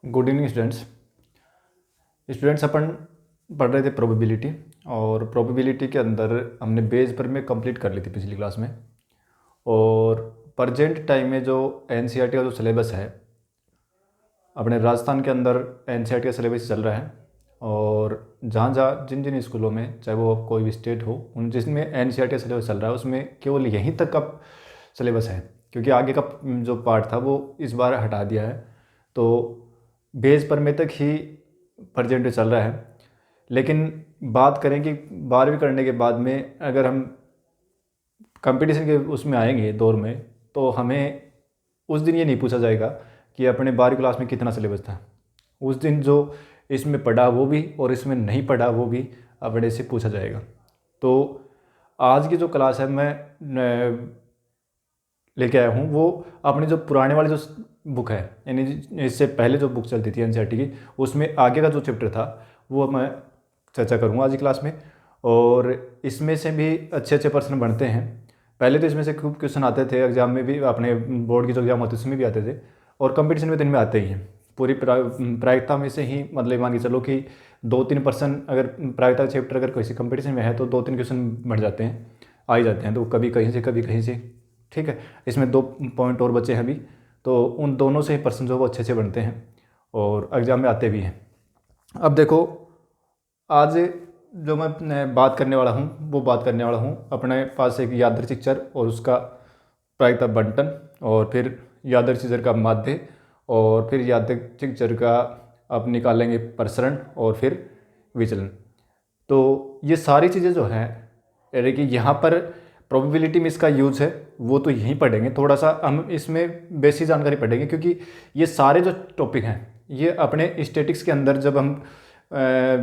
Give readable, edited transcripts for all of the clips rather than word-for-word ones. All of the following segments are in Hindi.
गुड इवनिंग स्टूडेंट्स अपन पढ़ रहे थे प्रोबेबिलिटी। और प्रोबेबिलिटी के अंदर हमने बेस पर में कंप्लीट कर ली थी पिछली क्लास में। और प्रजेंट टाइम में जो एनसीईआरटी का जो सिलेबस है अपने राजस्थान के अंदर एनसीईआरटी का सिलेबस चल रहा है। और जहाँ जहाँ जिन जिन स्कूलों में चाहे वो कोई भी स्टेट हो उन जिसमें एनसीईआरटी का सिलेबस चल रहा है उसमें केवल यहीं तक का सिलेबस है, क्योंकि आगे का जो पार्ट था वो इस बार हटा दिया है। तो बेस पर में तक ही प्रजेंट चल रहा है। लेकिन बात करें कि 12वीं करने के बाद में अगर हम कंपटीशन के उसमें आएंगे दौर में, तो हमें उस दिन ये नहीं पूछा जाएगा कि अपने 12वीं क्लास में कितना सिलेबस था। उस दिन जो इसमें पढ़ा वो भी और इसमें नहीं पढ़ा वो भी अपने से पूछा जाएगा। तो आज की जो क्लास है मैं लेके आया हूँ वो अपने जो पुराने वाले जो बुक है, यानी इससे पहले जो बुक चलती थी एनसीईआरटी की, उसमें आगे का जो चैप्टर था वो मैं चर्चा करूँगा आज की क्लास में। और इसमें से भी अच्छे अच्छे प्रश्न बनते हैं। पहले तो इसमें से खूब क्वेश्चन आते थे, एग्जाम में भी, अपने बोर्ड की जो एग्जाम होती है उसमें भी आते थे, और कंपटीशन में तो इनमें आते ही हैं। पूरी प्रायिकता में से ही मतलब मान के चलो कि 2-3% अगर प्रायिकता चैप्टर अगर किसी कंपटीशन में है तो 2-3 क्वेश्चन बढ़ जाते हैं, आ ही जाते हैं। तो कभी कहीं से कभी कहीं से, ठीक है। इसमें 2 पॉइंट और बचे हैं अभी, तो उन दोनों से प्रश्न जो वो अच्छे अच्छे बनते हैं और एग्ज़ाम में आते भी हैं। अब देखो, आज जो मैं बात करने वाला हूँ वो बात करने वाला हूँ अपने पास एक यादृच्छिक चर और उसका प्रायिकता बंटन, और फिर यादृच्छिक चर का माध्य, और फिर यादृच्छिक चर का अब निकालेंगे प्रसरण, और फिर विचलन। तो ये सारी चीज़ें जो हैं, यानी कि यहाँ पर प्रोबेबिलिटी में इसका यूज़ है वो तो यहीं पढ़ेंगे। थोड़ा सा हम इसमें बेसिक जानकारी पढ़ेंगे, क्योंकि ये सारे जो टॉपिक हैं ये अपने स्टैटिक्स के अंदर जब हम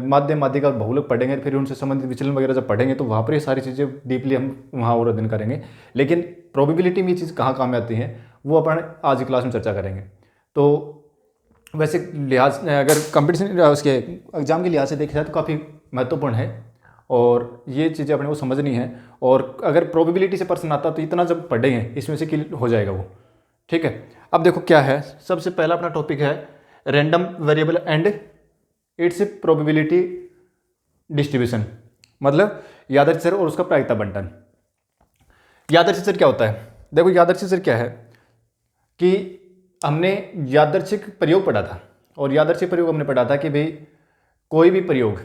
माध्य माध्यिका और बहुलक पढ़ेंगे, फिर उनसे संबंधित विचलन वगैरह जब पढ़ेंगे तो वहाँ पर ये सारी चीज़ें डीपली हम वहाँ और अध्ययन करेंगे। लेकिन प्रोबेबिलिटी में ये चीज़ कहाँ काम में आती हैं वो अपन आज की क्लास में चर्चा करेंगे। तो वैसे लिहाज अगर कंपटीशन उसके एग्ज़ाम के लिहाज से देखा जाए तो काफ़ी महत्वपूर्ण है, और ये चीज़ें अपने को समझनी है। और अगर प्रोबेबिलिटी से प्रश्न आता तो इतना जब पढ़ेंगे इसमें से क्लियर हो जाएगा वो, ठीक है। अब देखो क्या है, सबसे पहला अपना टॉपिक है random variable and it's probability distribution, मतलब यादृच्छिक चर और उसका प्रायिकता बंटन। यादृच्छिक चर क्या होता है? देखो, यादृच्छिक चर क्या है कि हमने यादृच्छिक प्रयोग पढ़ा था, और यादृच्छिक प्रयोग हमने पढ़ा था कि भाई कोई भी प्रयोग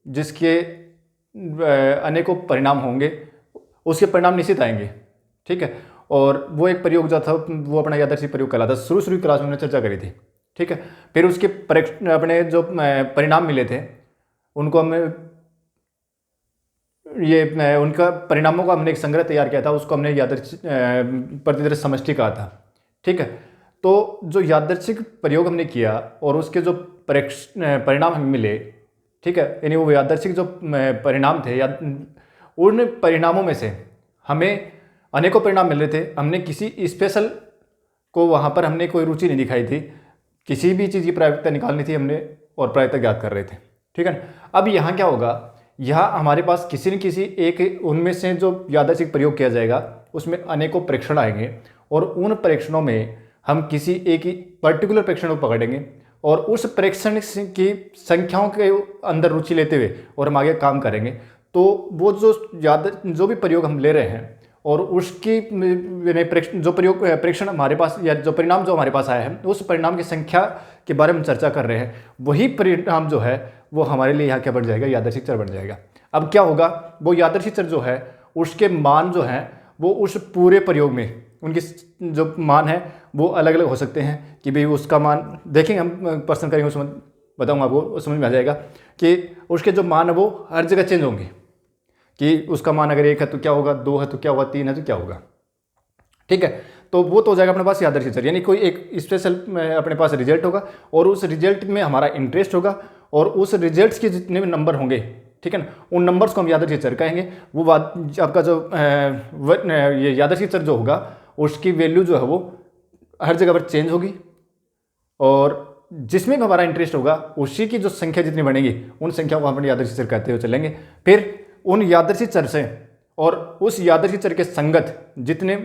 जिसके अनेकों परिणाम होंगे उसके परिणाम निश्चित आएंगे, ठीक है। और वो एक प्रयोग जो था वो अपना यादृच्छिक प्रयोग कहलाता था। शुरू क्लास में हमने चर्चा करी थी, ठीक है। फिर उसके अपने जो परिणाम मिले थे उनको हमने ये उनका परिणामों का हमने एक संग्रह तैयार किया था, उसको हमने यादृच्छिक प्रतिदर्श समष्टि कहा था, ठीक है। तो जो यादृच्छिक प्रयोग हमने किया और उसके जो परिणाम हमें मिले, ठीक है, यानी वो यादृच्छिक जो परिणाम थे या उन परिणामों में से हमें अनेकों परिणाम मिल रहे थे। हमने किसी स्पेशल को वहाँ पर हमने कोई रुचि नहीं दिखाई थी, किसी भी चीज़ की प्रायिकता निकालनी थी हमने और प्रायिकता ज्ञात कर रहे थे, ठीक है। अब यहाँ क्या होगा, यहाँ हमारे पास किसी न किसी एक उनमें से जो यादृच्छिक प्रयोग किया जाएगा उसमें अनेकों परीक्षण आएंगे, और उन परीक्षणों में हम किसी एक ही पर्टिकुलर परीक्षण को पकड़ेंगे और उस परीक्षण की संख्याओं के अंदर रुचि लेते हुए और हम आगे काम करेंगे। तो वो जो भी प्रयोग हम ले रहे हैं और उसकी जो परीक्षण हमारे पास या जो परिणाम जो हमारे पास आया है उस परिणाम की संख्या के बारे में चर्चा कर रहे हैं, वही परिणाम जो है वो हमारे लिए यहाँ क्या बन जाएगा, यादृच्छिक चर बन जाएगा। अब क्या होगा, वो यादृच्छिक चर जो है उसके मान जो हैं वो उस पूरे प्रयोग में उनकी जो मान है वो अलग अलग हो सकते हैं। कि भाई उसका मान देखेंगे, हम प्रश्न करेंगे उसमें बताऊंगा आपको, समझ में आ जाएगा कि उसके जो मान है वो हर जगह चेंज होंगे, कि उसका मान अगर 1 है तो क्या होगा, 2 है तो क्या होगा, 3 है तो क्या होगा, ठीक है। तो वो तो हो जाएगा अपने पास यादृच्छिक चर, यानी कोई एक स्पेशल अपने पास रिजल्ट होगा और उस रिजल्ट में हमारा इंटरेस्ट होगा, और उस रिजल्ट्स के जितने भी नंबर होंगे, ठीक है ना, उन नंबर्स को हम यादृच्छिक चर कहेंगे। वो आपका जो ये यादृच्छिक चर जो होगा उसकी वैल्यू जो है वो हर जगह पर चेंज होगी, और जिसमें भी हमारा इंटरेस्ट होगा उसी की जो संख्या जितनी बनेगी उन संख्याओं को हम यादृच्छिक चर कहते हुए चलेंगे। फिर उन यादृच्छिक चर से और उस यादृच्छिक चर के संगत जितने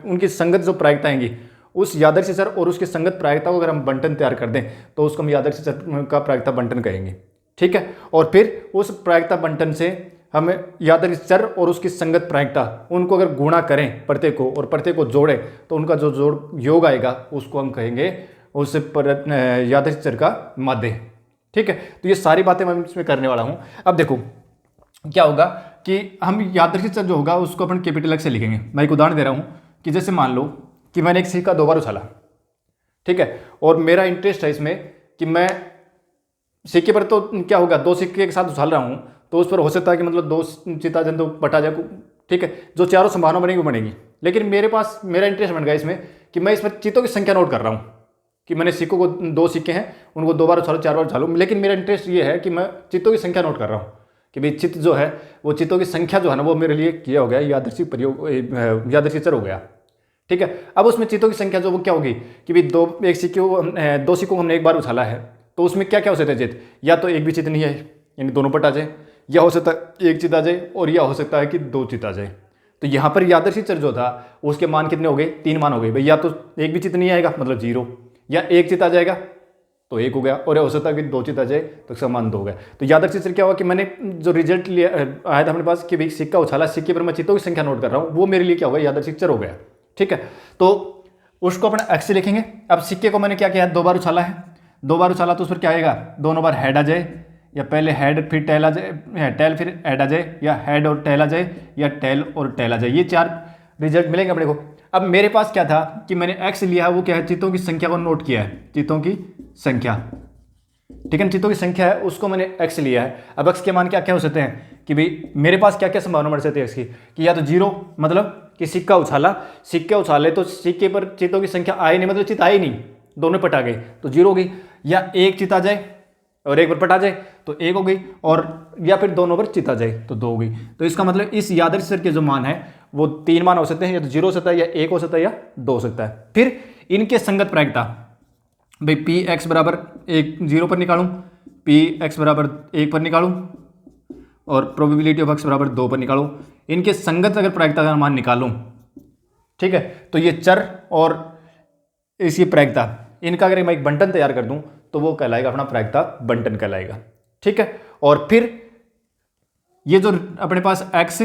उनकी संगत जो प्रायिकता आएंगी उस यादृच्छिक चर और उसकी संगत प्रायिकता को अगर हम बंटन तैयार कर दें तो उसको हम यादृच्छिक चर का प्रायिकता बंटन कहेंगे। ठीक है, और फिर उस प्रायिकता बंटन से हम यादृच्छिक चर और उसकी संगत प्रायिकता उनको अगर गुणा करें प्रत्येक को और प्रत्येक को जोड़ें तो उनका जो जोड़ योग आएगा उसको हम कहेंगे उस यादृच्छिक चर का माध्य। ठीक है, तो ये सारी बातें मैं इसमें करने वाला हूँ। अब देखो क्या होगा कि हम यादृच्छिक चर जो होगा उसको अपन कैपिटल एक्स से लिखेंगे। मैं एक उदाहरण दे रहा हूँ कि जैसे मान लो कि मैंने एक सिक्का 2 बार उछाला, ठीक है, और मेरा इंटरेस्ट है इसमें कि मैं सिक्के पर तो क्या होगा 2 सिक्के एक साथ उछाल रहा हूँ तो उस पर हो सकता है कि मतलब 2 चिता जन तो पटा जाए, ठीक है, जो चारों संभावना बनेगी वो बनेगी। लेकिन मेरे पास मेरा इंटरेस्ट बन गया इसमें कि मैं इसमें चित्तों की संख्या नोट कर रहा हूँ कि मैंने सिक्कों को 2 सिक्के हैं उनको 2 बार उछालो 4 बार उछालो, लेकिन मेरा इंटरेस्ट ये है कि मैं चित्तों की संख्या नोट कर रहा हूँ कि भाई चित्त जो है वो चित्तों की संख्या जो है ना वो मेरे लिए किया हो गया यादृच्छिक प्रयोग यादृच्छिक चर हो गया। ठीक है, अब उसमें चित्तों की संख्या जो वो क्या होगी कि भाई 2 सिक्कों को हमने एक बार उछाला है तो उसमें क्या क्या हो सकता है चित्त, या तो एक भी चित्त नहीं है यानी दोनों पट आ जाए, या हो सकता है एक चित्त आ जाए, और या हो सकता है कि 2 चित्त आ जाए। तो यहाँ पर यादृच्छिक चर जो था उसके मान कितने हो गए, 3 मान हो गए भाई, या तो एक भी चित्त नहीं आएगा मतलब 0, या एक चित्त आ जाएगा तो 1 हो गया, और हो सकता है कि 2 चित्त आ जाए तो इसका मान 2 हो गया। तो यादृच्छिक चर क्या हुआ कि मैंने जो रिजल्ट लिया आया था अपने पास कि भाई सिक्का उछाला, सिक्के पर मैं चित्तों की संख्या नोट कर रहा हूँ, वो मेरे लिए क्या होगा यादृच्छिक चर हो गया। ठीक है, तो उसको अपना एक्स से लिखेंगे। अब सिक्के को मैंने क्या किया 2 बार उछाला है, 2 बार उछाला तो उस पर क्या आएगा, दोनों बार हेड आ जाए, या पहले हेड फिर टेल आ जाए, टेल फिर हेड आ जाए, या हेड और टेल आ जाए, या टेल और टेल आ जाए, ये 4 रिजल्ट मिलेंगे अपने को। अब मेरे पास क्या था कि मैंने एक्स लिया है, वो क्या है चित्तों की संख्या को नोट किया है, चित्तों की संख्या, ठीक है, चित्तों की संख्या है उसको मैंने एक्स लिया है। अब एक्स के मान क्या क्या हो सकते हैं कि भाई मेरे पास क्या क्या संभावना बढ़ सकती है एक्स की, कि या तो 0 मतलब कि सिक्का उछाला, सिक्के उछाले तो सिक्के पर चित्तों की संख्या आए नहीं, मतलब चित्त आए नहीं, दोनों पट आ गए तो 0 हो गई, या एक चित्त आ जाए और एक पर पट आ जाए तो 1 हो गई, और या फिर दोनों पर चित्त आ जाए तो 2 हो गई। तो इसका मतलब इस यादृच्छिक चर के जो मान है वो 3 मान हो सकते हैं, या तो 0 हो सकता है, या 1 हो सकता है, या 2 हो सकता है। फिर इनके संगत प्रायिकता भाई पी एक्स बराबर 0 पर निकालूं, पी एक्स बराबर 1 पर निकालूं, और प्रोबेबिलिटी ऑफ एक्स बराबर 2 पर निकालूं। इनके संगत अगर प्रायिकता का मान निकालूं, ठीक है, तो ये चर और इसकी प्रायिकता इनका अगर मैं एक बंटन तैयार कर दूं तो वो कहलाएगा अपना प्रायिकता बंटन कहलाएगा। ठीक है, और फिर ये जो अपने पास एक्स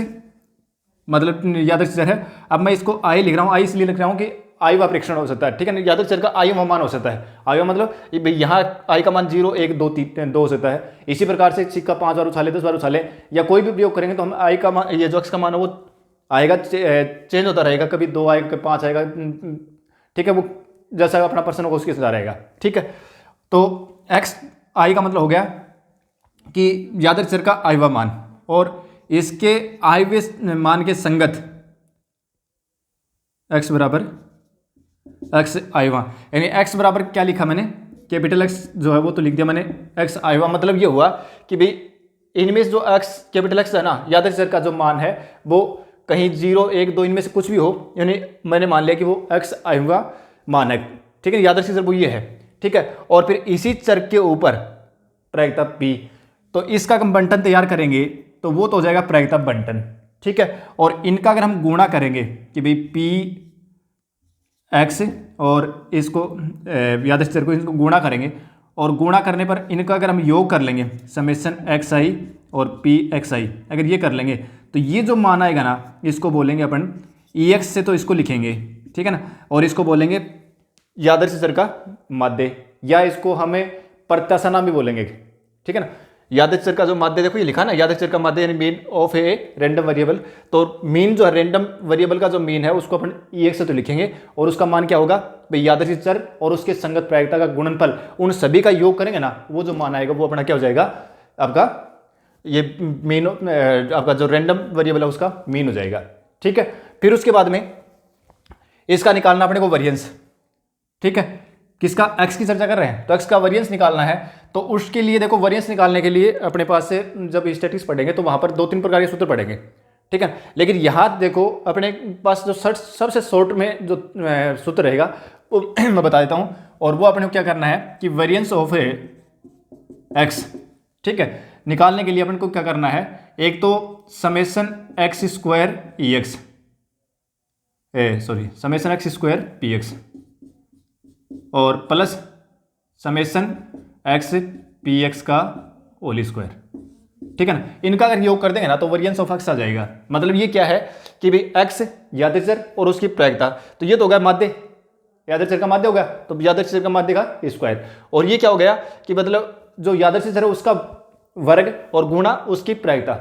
मतलब यादृच्छिक चर है, अब मैं इसको आई लिख रहा हूं, आई इसलिए लिख रहा हूं कि आई व प्रेक्षण हो सकता है। ठीक है ना, यादृच्छिक चर का आई व मान हो सकता है, आई व मतलब यहाँ आई का मान 0 1 2 3 2 हो सकता है। इसी प्रकार से सिक्का 5 बार उछाले 10 बार उछाले या कोई भी प्रयोग करेंगे तो हम आई का मान, ये जो एक्स का मान है वो आएगा चेंज होता रहेगा, कभी 2 आएगा कभी 5 आएगा। ठीक है, वो जैसा अपना पर्सन होगा उसके साथ रहेगा। ठीक है, तो एक्स आई का मतलब हो गया कि यादृच्छिक चर का आई व मान, और इसके आई व मान के संगत एक्स बराबर एक्स आई वन, यानी एक्स बराबर क्या लिखा मैंने, कैपिटल एक्स जो है वो तो लिख दिया मैंने एक्स आई वन। मतलब ये हुआ कि भाई इनमें से जो एक्स कैपिटल एक्स है ना यादृच्छिक चर का जो मान है वो कहीं 0 1 2 इनमें से कुछ भी हो, यानी मैंने मान लिया कि वो एक्स आई वन मान है। ठीक है, यादृच्छिक चर वो ये है। ठीक है, और फिर इसी चर के ऊपर प्रायिकता पी, तो इसका हम बंटन तैयार करेंगे तो वो तो हो जाएगा प्रायिकता बंटन। ठीक है, और इनका अगर हम गुणा करेंगे कि भाई पी एक्स और इसको यादृच्छिक चर को इनको गुणा करेंगे, और गुणा करने पर इनका अगर हम योग कर लेंगे समेशन एक्स आई और पी एक्स आई अगर ये कर लेंगे तो ये जो मान आएगा ना इसको बोलेंगे अपन ई एक्स से, तो इसको लिखेंगे। ठीक है ना, और इसको बोलेंगे यादृच्छिक चर का माध्य, या इसको हमें प्रत्याशा नाम भी बोलेंगे। ठीक है ना, यादृच्छिक चर का जो माध्य देखो ये लिखा ना, यादृच्छिक चर का माध्य यानी mean of a random variable. तो मीन जो है रैंडम वेरिएबल का जो मीन है उसको अपन ई एक्स से तो लिखेंगे, और उसका मान क्या होगा भाई यादृच्छिक चर और उसके संगत प्रायिकता का गुणनफल, उन सभी का योग करेंगे ना वो जो मान आएगा वो अपना क्या हो जाएगा आपका ये मीन, आपका जो रैंडम वेरिएबल है उसका मीन हो जाएगा। ठीक है, फिर उसके बाद में इसका निकालना अपने को वेरिएंस। ठीक है, किसका, एक्स की चर्चा कर रहे हैं तो एक्स का वेरिएंस निकालना है, तो उसके लिए देखो वेरिएंस निकालने के लिए अपने पास से जब स्टैटिस्टिक्स पढ़ेंगे तो वहां पर 2-3 प्रकार के सूत्र पढ़ेंगे। ठीक है, लेकिन यहाँ देखो अपने पास जो सबसे शॉर्ट में जो सूत्र रहेगा वो मैं बता देता हूँ, और वो अपने को क्या करना है कि वेरिएंस ऑफ एक्स, ठीक है, निकालने के लिए अपन को क्या करना है, एक तो summation X square E X, summation X square P X, और plus summation X P X का होल स्क्वायर, ठीक है ना। इनका अगर योग कर देंगे ना तो वेरिएंस ऑफ एक्स आ जाएगा। मतलब ये क्या है कि भाई एक्स यादृच्छिक और उसकी प्रायिकता, तो ये तो हो गया माध्य, यादृच्छिक का माध्य हो गया, तो यादृच्छिक का माध्य का स्क्वायर। और ये क्या हो गया कि मतलब जो यादृच्छिक है उसका वर्ग और गुणा उसकी प्रायिकता,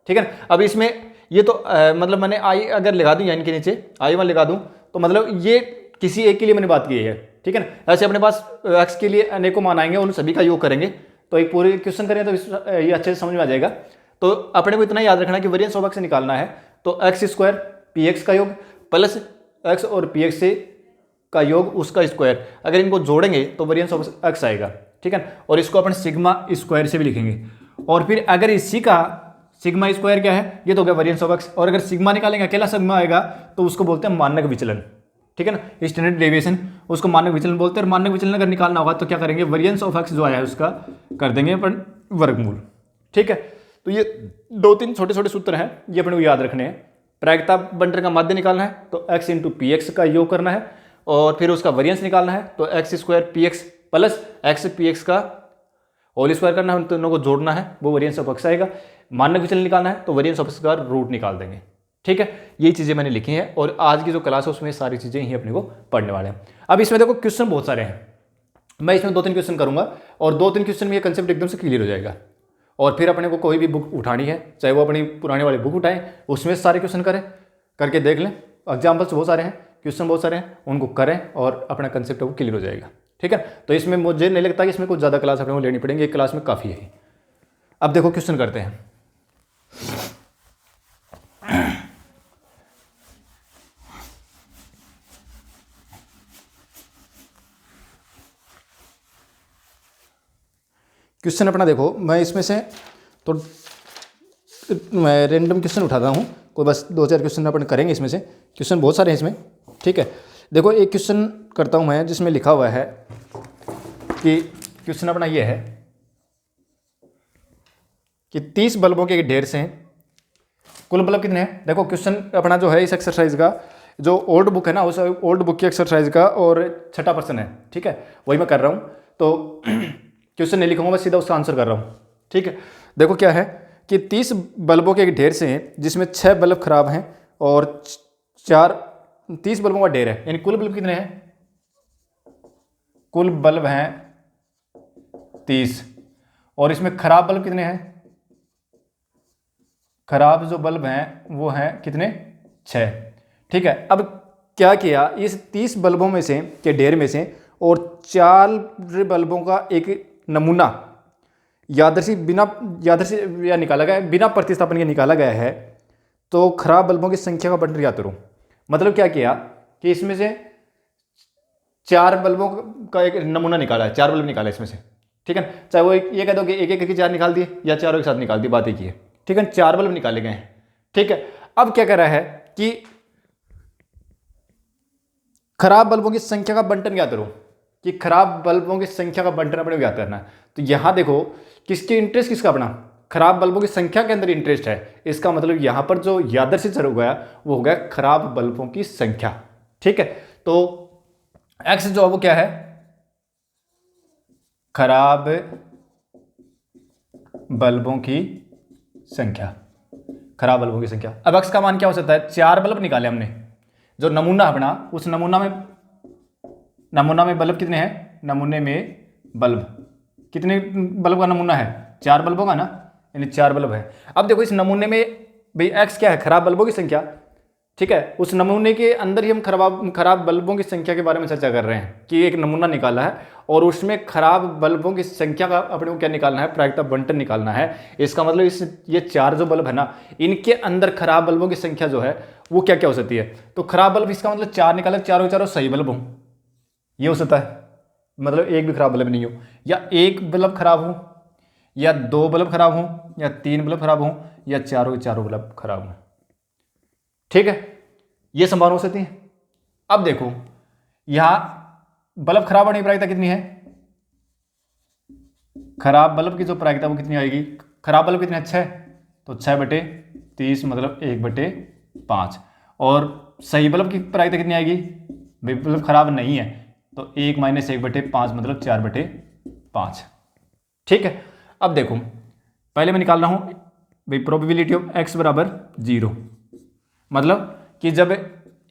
ठीक है ना। अब इसमें ये तो मतलब मैंने आई अगर लगा दूं या इनके नीचे I1 लगा दूं तो मतलब ये किसी एक के लिए मैंने बात की है, ठीक है ना। ऐसे अपने पास एक्स के लिए अनेकों मान आएंगे, उन सभी का योग करेंगे तो एक पूरे क्वेश्चन करें तो ये अच्छे से समझ में आ जाएगा। तो अपने को इतना याद रखना कि वेरिएंस ऑफ एक्स निकालना है तो एक्स स्क्वायर पी एक्स का योग प्लस एक्स और पी एक्स का योग उसका स्क्वायर, अगर इनको जोड़ेंगे तो वेरिएंस ऑफ एक्स आएगा, ठीक है। और इसको अपन सिग्मा स्क्वायर से भी लिखेंगे। और फिर अगर इसी का सिग्मा स्क्वायर क्या है, ये तो हो गया वेरिएंस ऑफ एक्स। और अगर सिग्मा निकालेंगे, अकेला सिग्मा आएगा तो उसको बोलते हैं मानक विचलन, ठीक है ना, स्टैंडर्ड डेविएशन, उसको मानक विचलन बोलते हैं। और मानक विचलन अगर निकालना होगा तो क्या करेंगे, वेरिएंस ऑफ एक्स जो आया है उसका कर देंगे अपन वर्गमूल, ठीक है। तो ये 2-3 छोटे छोटे सूत्र हैं, ये अपने को याद रखने हैं। प्रायिकता बंटन का माध्य निकालना है तो x इंटू पी एक्स का योग करना है, और फिर उसका वेरिएंस निकालना है तो x square P x plus x P X का होल स्क्वायर करना है, उन दोनों को जोड़ना है, वो वेरिएंस ऑफ एक्स आएगा। मानक विचलन निकालना है तो वेरिएंस ऑफ एक्स का रूट निकाल देंगे, ठीक है। यही चीज़ें मैंने लिखी हैं और आज की जो क्लास है उसमें सारी चीज़ें ही अपने को पढ़ने वाले हैं। अब इसमें देखो क्वेश्चन बहुत सारे हैं, मैं इसमें 2-3 क्वेश्चन करूंगा और 2-3 क्वेश्चन में ये कंसेप्ट एकदम से क्लियर हो जाएगा। और फिर अपने को कोई भी बुक उठानी है, चाहे वो अपनी पुरानी वाली बुक उठाएं, उसमें सारे क्वेश्चन करें, करके देख लें। एग्जाम्पल्स बहुत सारे हैं, क्वेश्चन बहुत सारे हैं, उनको करें और अपना कंसेप्ट वो क्लियर हो जाएगा, ठीक है। तो इसमें मुझे नहीं लगता कि इसमें कुछ ज़्यादा क्लास अपने को लेनी पड़ेगी, एक क्लास में काफ़ी है। अब देखो क्वेश्चन करते हैं। क्वेश्चन अपना देखो, मैं इसमें से तो मैं रेंडम क्वेश्चन उठाता हूँ, कोई बस 2-4 क्वेश्चन अपन करेंगे इसमें से। क्वेश्चन बहुत सारे हैं इसमें, ठीक है। देखो एक क्वेश्चन करता हूँ मैं जिसमें लिखा हुआ है कि क्वेश्चन अपना ये है कि 30 बल्बों के ढेर से कुल बल्ब कितने हैं। देखो क्वेश्चन अपना जो है इस एक्सरसाइज का, जो ओल्ड बुक है ना, उस ओल्ड बुक की एक्सरसाइज का और 6ठा प्रश्न है, ठीक है, वही मैं कर रहा हूँ। तो क्वेश्चन नहीं लिखूंगा, बस सीधा उसका आंसर कर रहा हूँ, ठीक है। देखो क्या है कि 30 बल्बों के एक ढेर से हैं जिसमें 6 बल्ब खराब हैं और 30 बल्बों का ढेर है, यानी कुल बल्ब कितने हैं, कुल बल्ब हैं 30 और इसमें खराब बल्ब कितने हैं, खराब जो बल्ब हैं वो हैं कितने, 6, ठीक है। अब क्या किया, इस 30 बल्बों में से के ढेर में से और 4 बल्बों का एक नमूना यादृच्छिक या निकाला गया, बिना प्रतिस्थापन के निकाला गया है, तो खराब बल्बों की संख्या का बंटन ज्ञात करो। मतलब क्या किया कि इसमें से 4 बल्बों का एक नमूना निकाला है, 4 बल्ब निकाला इसमें से, ठीक है। चाहे वो ये कह दो कि एक की 4 निकाल दिए या चारों एक साथ निकाल दिए, बात एक ही है, ठीक है। 4 बल्ब निकाले गए हैं, ठीक है। अब क्या कह रहा है कि खराब बल्बों की संख्या का बंटन ज्ञात करो, कि खराब बल्बों की संख्या का बंटन अपने को ज्ञात करना है। तो यहां देखो किसकी इंटरेस्ट, किसका अपना, खराब बल्बों की संख्या के अंदर इंटरेस्ट है। इसका मतलब यहां पर जो यादृच्छिक चर हो गया वो हो गया खराब बल्बों की संख्या, ठीक है। तो एक्स जो है वो क्या है, खराब बल्बों की संख्या, खराब बल्बों की संख्या। अब एक्स का मान क्या हो सकता है, 4 बल्ब निकाले हमने, जो नमूना अपना, उस नमूना में बल्ब कितने हैं, नमूने में बल्ब कितने बल्ब का नमूना है, 4 बल्बों का ना, यानी 4 बल्ब है। अब देखो इस नमूने में भाई एक्स क्या है, खराब बल्बों की संख्या, ठीक है। उस नमूने के अंदर ही हम खराब बल्बों की संख्या के बारे में चर्चा कर रहे हैं कि एक नमूना निकाला है और उसमें खराब बल्बों की संख्या का अपने को क्या निकालना है, प्रायिकता बंटन निकालना है। इसका मतलब ये 4 जो बल्ब है ना, इनके अंदर खराब बल्बों की संख्या जो है वो क्या क्या हो सकती है। तो खराब बल्ब, इसका मतलब 4 निकाले, चारों चारों सही बल्ब हो, ये हो सकता है, मतलब एक भी खराब बल्ब नहीं हो, या एक बल्ब खराब हो, या 2 बल्ब खराब हो, या 3 बल्ब खराब हो, या चारों बल्ब खराब हो, ठीक है। ये संभावना हो सकती है। अब देखो यहां बल्ब खराब होने की प्रायिकता कितनी है, खराब बल्ब की जो प्रायिकता वो कितनी आएगी, खराब बल्ब कितने, 6, तो 6/30 मतलब 1/5। और सही बल्ब की प्रायिकता कितनी आएगी, बल्ब खराब नहीं है, तो 1 माइनस 1/5 मतलब 4/5। ठीक है, अब देखो पहले मैं निकाल रहा हूँ भाई प्रोबेबिलिटी ऑफ x बराबर 0, मतलब कि जब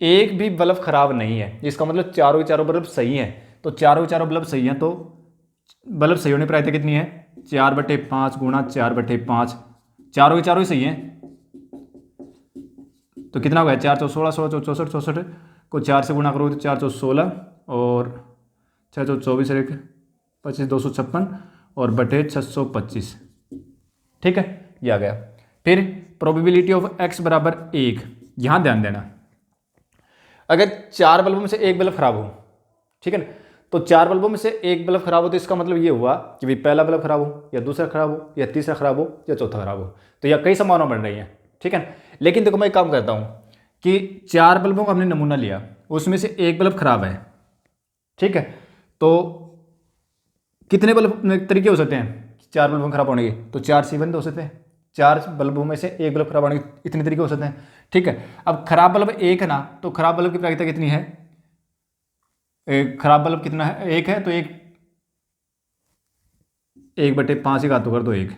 एक भी बल्ब खराब नहीं है, इसका मतलब चारों के चारों बल्ब सही हैं, तो चारों के चारों बल्ब सही हैं तो बल्ब सही होने पर प्रायिकता कितनी है 4/5 गुणा 4/5, चारों के चारों ही सही हैं, तो कितना हो गया 4 चौ 16, 16 चौ 64, 64 को 4 से गुणा करोगे तो 4 चौ 16 और 6 चौ 24 1 25 256 और बटे 625। ठीक है, ये आ गया। फिर प्रोबेबिलिटी ऑफ x बराबर 1, यहाँ ध्यान देना, अगर 4 बल्बों में से एक बल्ब खराब हो, ठीक है ना, तो 4 बल्बों में से एक बल्ब खराब हो तो इसका मतलब ये हुआ कि भाई पहला बल्ब खराब हो या दूसरा खराब हो या तीसरा खराब हो या चौथा खराब हो, तो यह कई संभावना बन रही है। ठीक है, लेकिन देखो मैं एक काम करता हूँ कि 4 बल्बों का हमने नमूना लिया, उसमें से एक बल्ब खराब है। ठीक है, तो कितने बल्ब तरीके हो सकते हैं 4 बल्बों खराब होने के, तो 4 C1 हो सकते हैं, 4 बल्बों में से एक बल्ब खराब होने के इतने तरीके हो सकते हैं। ठीक है, अब खराब बल्ब एक है ना, तो खराब बल्ब की प्रायिकता कितनी है, खराब बल्ब कितना है, एक है, तो 1/5 ही घात तो कर दो 1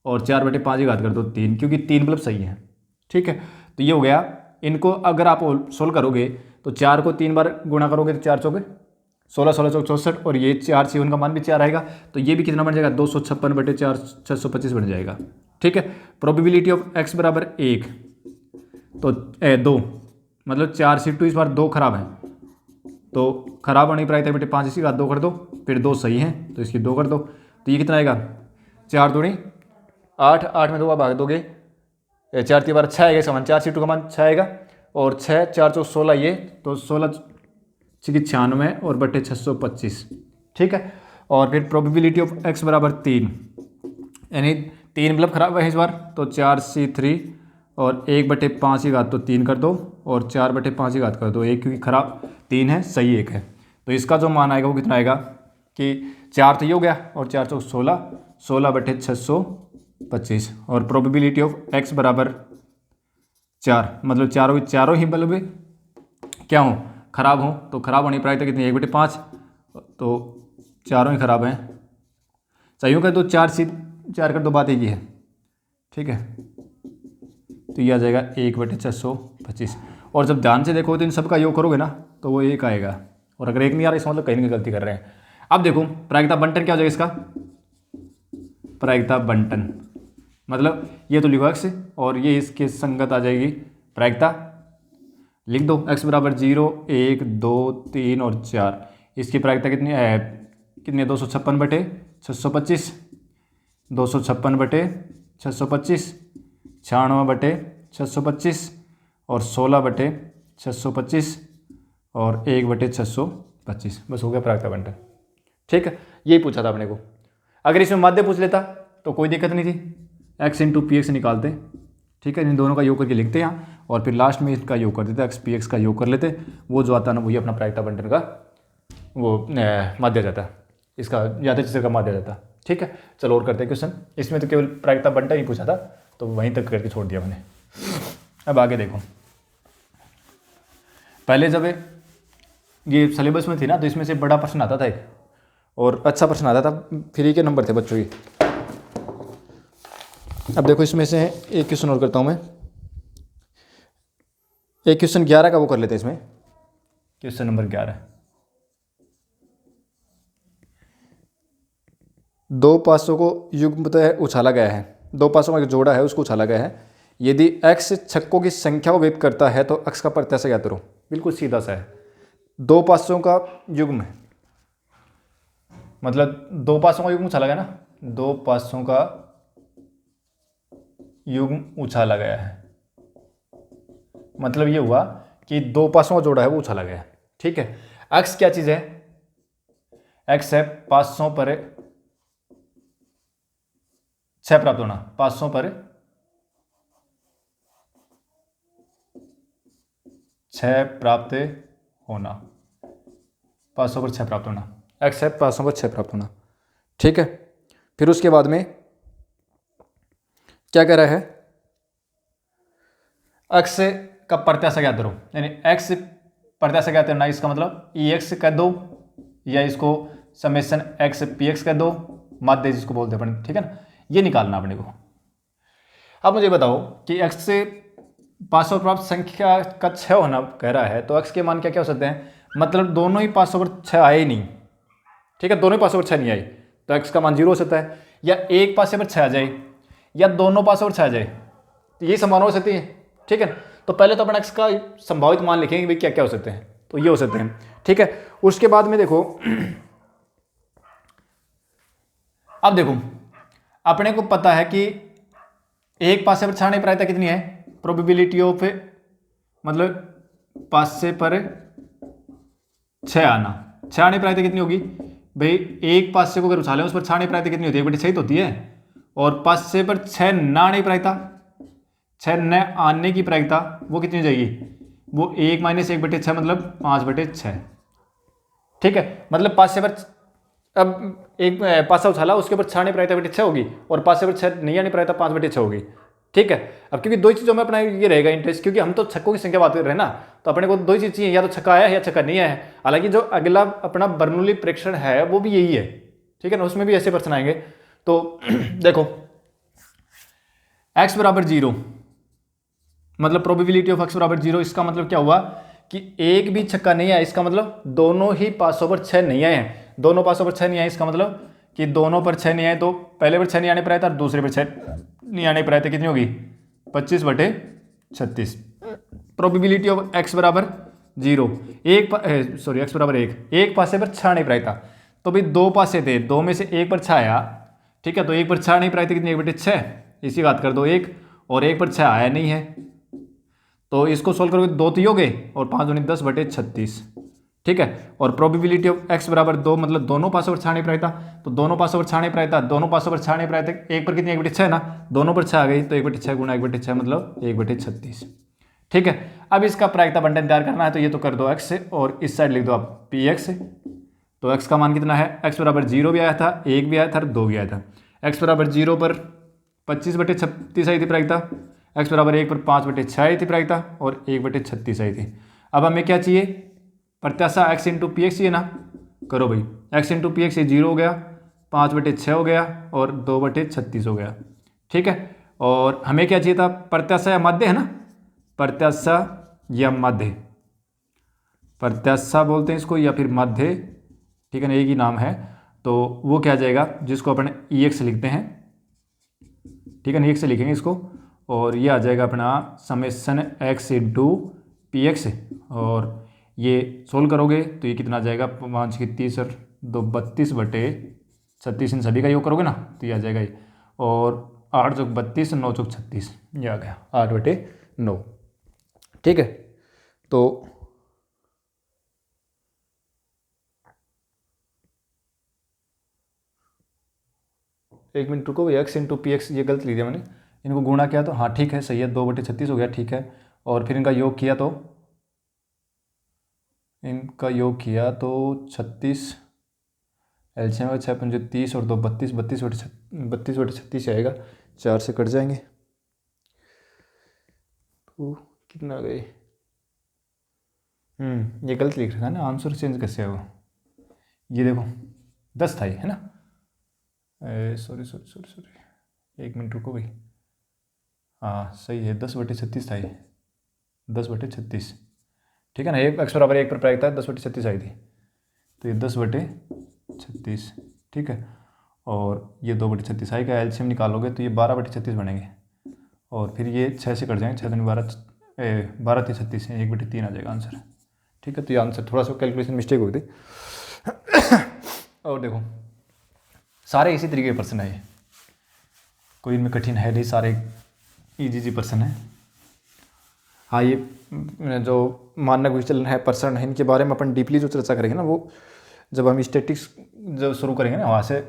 और 4/5 ही घात कर दो 3, क्योंकि 3 बल्ब सही हैं। ठीक है, तो ये हो गया। इनको अगर आप सोल्व करोगे तो 4 को 3 बार गुणा करोगे तो 4 चौके 16, 16 चौक 64 और ये 4 C1 का मान भी 4 आएगा, तो ये भी कितना बन जाएगा 256/4 625 बन जाएगा। ठीक है, प्रोबेबिलिटी ऑफ x बराबर 1, तो 2 मतलब 4 C2 इस बार 2 खराब हैं, तो खराब होने की प्रायिकता बेटे 5 इसी का 2 कर दो, फिर 2 सही हैं तो इसकी 2 कर दो, तो ये कितना आएगा 4 दूनी 8, 8 में 2 आप भाग दोगे 4 3 बार 6 आएगा, इसका मान 4 C2 का मान 6 आएगा और 6 4 चौ 16 ये, तो 16 96 और बटे 625। ठीक है, और फिर प्रोबेबिलिटी ऑफ x बराबर 3, यानी 3 बल्ब खराब है इस बार, तो 4C3 और 1/5 ही घात तो 3 कर दो और 4/5 ही घात कर दो 1, क्योंकि खराब 3 है सही 1 है, तो इसका जो मान आएगा वो कितना आएगा कि 4 तो ये हो गया और 4 चौक 16, 16/625 और प्रोबेबिलिटी ऑफ x बराबर 4, मतलब चारों ही बल्ब क्या हो खराब हो, तो खराब होने की प्रायिकता कितनी है 1/5, तो चारों ही खराब हैं, सही कर दो 4 कर दो, बात एक ही है। ठीक है, तो ये आ जाएगा 1/625, और जब ध्यान से देखो तो इन सब का योग करोगे ना तो वो 1 आएगा, और अगर 1 नहीं आ रहा इसका मतलब कहीं ना कहीं गलती कर रहे हैं। अब देखो प्रायिकता बंटन क्या हो जाएगा इसका, प्रायिकता बंटन मतलब ये तो लिखो x और ये इसके संगत आ जाएगी प्रायिकता, लिख दो x बराबर 0 1 2 3 और 4, इसकी प्रायिकता कितनी है, कितनी 256/625, 256/625, 96/625 और 16/625 और 1/625, बस हो गया प्रायिकता बंटन। ठीक है, यही पूछा था अपने को, अगर इसमें माध्य पूछ लेता तो कोई दिक्कत नहीं थी, x इंटू पी एक्स निकालते। ठीक है, इन दोनों का योग करके लिखते हैं यहाँ और फिर लास्ट में इसका योग कर देते, x पी एक्स का योग कर लेते, वो जो आता ना वही अपना प्रायिकता बंटन का वो माध्य जाता, इसका यादृच्छिक चर का माध्य जाता। ठीक है, चलो और करते हैं क्वेश्चन, इसमें तो केवल प्रायिकता बंटन ही पूछा था तो वहीं तक करके छोड़ दिया मैंने। अब आगे देखो, पहले जब ये सिलेबस में थी ना तो इसमें से बड़ा प्रश्न आता था एक, और अच्छा प्रश्न आता था, फ्री के नंबर थे बच्चों की। अब देखो इसमें से एक क्वेश्चन और करता हूँ मैं, एक क्वेश्चन 11 का वो कर लेते हैं इसमें, क्वेश्चन नंबर 11, दो पासों को युग्मतः उछाला गया है, दो पासों का जो जोड़ा है उसको उछाला गया है, यदि x छक्कों की संख्या को व्यक्त करता है तो x का प्रत्याशा ज्ञात करो। बिल्कुल सीधा सा है, दो पासों का युग्म है, मतलब दो पासों का युग्म उछाला गया ना, दो पासों का युग्म उछाला गया है, मतलब ये हुआ कि दो पासों का जोड़ा है वो उछाला गया है। ठीक है, x क्या चीज है, x है 500 पर 6 प्राप्त होना, 500 पर 6 प्राप्त होना, 500 पर 6 प्राप्त होना, x है 500 पर 6 प्राप्त होना। ठीक है, फिर उसके बाद में क्या कह रहा है, x का प्रत्याशा ज्ञात करो, यानी x प्रत्याशा ज्ञात करना, इसका मतलब ex कह दो या इसको समेसन एक्स पी एक्स कह दो, माध्य जिसको बोलते हैं अपन, ठीक है ना, ये निकालना अपने को। अब मुझे बताओ कि x से पाँच प्राप्त संख्या का 6 होना कह रहा है, तो x के मान क्या क्या हो सकते हैं, मतलब दोनों ही 5/6 आए ही नहीं, ठीक है, दोनों ही 5/6 नहीं आए, तो x का मान 0 हो सकता है, या एक 5/6 आ जाए या दोनों 5/6 आ जाए, तो यही संभावना हो सकती है, ठीक है। तो पहले तो अपन x का संभावित मान लिखेंगे कि भाई क्या क्या हो सकते हैं, तो ये हो सकते हैं, ठीक है। उसके बाद में देखो, अब देखो अपने को पता है कि एक 5/6 आने प्रायिकता कितनी है, प्रोबेबिलिटी ऑफ मतलब 5/6 आना, 6 आने प्रायिकता कितनी होगी भाई, एक 5 को अगर उछालें उस पर 6 आने प्रायिकता कितनी होती है, 1/6 होती है, और 5/6 न आने प्रायिकता, 6 न आने की प्रायिकता वो कितनी हो जाएगी, वो 1 - 1/6 मतलब 5/6, ठीक है। मतलब 5 अब एक 5 उछाला उसके ऊपर 6 आने प्रायिकता 1/6 होगी, और 5/6 नहीं आने प्रायिकता 5/6 होगी, ठीक है। अब क्योंकि दो चीज़ों में अपना ये रहेगा इंटरेस्ट, क्योंकि हम तो छक्कों की संख्या बात कर रहे हैं ना, तो अपने को दो चीज़ चाहिए, या तो छक्का आया है या छक्का नहीं आया है। हालांकि जो अगला अपना बर्नौली प्रेक्षण है वो भी यही है, ठीक है ना, उसमें भी ऐसे प्रश्न आएंगे। तो देखो x = 0 मतलब प्रोबेबिलिटी ऑफ x = 0, इसका मतलब क्या हुआ कि एक भी छक्का नहीं आया, इसका मतलब दोनों ही 5/6 नहीं आए हैं, दोनों 5/6 नहीं आए, इसका मतलब कि दोनों पर 6 नहीं आए, तो पहले पर 6 नहीं आने पर आया था, दूसरे पर 6 नहीं आने पर आया था, कितनी होगी 25/36। प्रोबेबिलिटी ऑफ x = 0, x = 1, एक पासे पर 6 आने पर आया था, तो भाई दो पासे थे, दो में से एक पर 6 आया, ठीक है, तो एक पर 6 नहीं पर आया था, कितनी 1/6, इसी बात कर दो 1, और एक पर 6 आया नहीं है, तो इसको सोल्व करोगे 2 तो हो गए, और 5 दूनी 10/36, ठीक है। और प्रोबेबिलिटी ऑफ x = 2 मतलब दोनों 5/6 आने पर आया था, तो दोनों 5/6 आने पर आया था, दोनों 5/6 आने पर आया था, एक पर कितनी 1/6 है ना, दोनों पर 6 आ गई, तो 1/6 गुणा 1/6 मतलब 1/36, ठीक है। अब इसका प्रायिकता बंटन तैयार करना है, तो ये तो कर दो x से, और इस साइड लिख दो आप px, तो x का मान कितना है, x = 0 भी आया था, 1 भी आया था, 2 भी आया था। x = 0 पर 25/36 आई थी प्रायिकता, x = 1 पर 5/6 आई थी प्रायिकता, और 1/36 आई थी। अब हमें क्या चाहिए, प्रत्याशा x × px चाहिए ना, करो भाई, x × px 0 हो गया, 5/6 हो गया, और 2/36 हो गया, ठीक है। और हमें क्या चाहिए था, प्रत्याशा या माध्य है ना, प्रत्याशा या माध्य, प्रत्याशा बोलते हैं इसको, या फिर माध्य, ठीक है ना, एक ही नाम है, तो वो क्या जाएगा, जिसको अपन EX लिखते हैं, ठीक है ना, EX से लिखेंगे इसको, और ये आ जाएगा अपना समेसन x × px, और ये सोल्व करोगे तो ये कितना आ जाएगा, 5 की 30 और 2 32/36, इन सभी का योग करोगे ना, तो ये आ जाएगा ये, और 8 × 32, 9 × 36, ये आ गया 8/9, ठीक है। तो एक मिनट रुको, x × px ये गलत लिख दिया मैंने, इनको गुणा किया तो हाँ ठीक है, सही है, 2/36 हो गया, ठीक है, और फिर इनका योग किया तो 36, एलसीएम में 6 × 30 और 2 32/36 आएगा, 4 से कट जाएंगे, तो कितना गए, ये गलत लिख रखा है ना, आंसर चेंज कैसे होगा, ये देखो 10 था ये, है ना, सॉरी, एक मिनट रुको भाई, हाँ सही है, 10/36 था ये, 10/36, ठीक है ना, एक x = 1 पर प्रायिकता 10/36 आई थी, तो ये 10/36, ठीक है, और ये 2/36 आएगा, एलसीएम निकालोगे तो ये 12/36 बनेंगे, और फिर ये 6 से कट जाएंगे, 6 दूनी 12, 12 × 36 है, 1/3 आ जाएगा आंसर, ठीक है। तो ये आंसर थोड़ा सा कैलकुलेशन मिस्टेक हो गई थी। और देखो सारे इसी तरीके के प्रश्न है, ये कोई इनमें कठिन है नहीं, सारे इजी प्रश्न है। हाँ, ये जो मानक विचलन है, प्रसरण है, इनके बारे में अपन डीपली जो चर्चा करेंगे ना, वो जब हम स्टैटिक्स जब शुरू करेंगे ना, वहाँ से